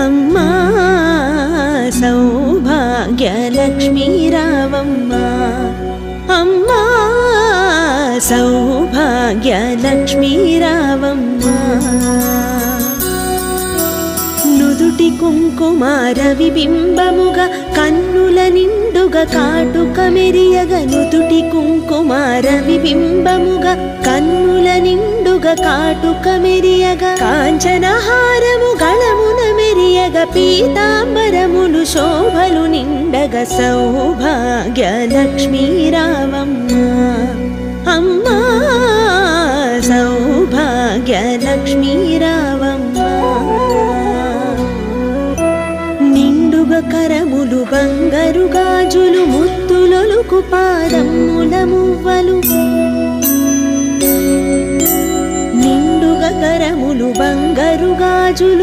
అమ్మా సౌభాగ్యలక్ష్మీ రావమ్మా, అమ్మా సౌభాగ్యలక్ష్మీ రావమ్మా. నుదుటి కుంకుమార విబింబముగా కన్నుల నిండుగా కాటుక మెరియగ, నుదుటి కుంకుమార విబింబముగా కన్నుల నిండుగా కాటుక మెరియగ, కాంచనహారము గళమున మెరియగ, పీతాంబరములు శోభలు నిండగ, సౌభాగ్యలక్ష్మీ రావమ్మా, అమ్మా సౌభాగ్యలక్ష్మీ రావమ్మా. నిండుగా కరములు బంగారు గాజులు, ముత్తులొలుకు పాదముల మువ్వలు, నిండుగా కరములు బంగారు గాజులు.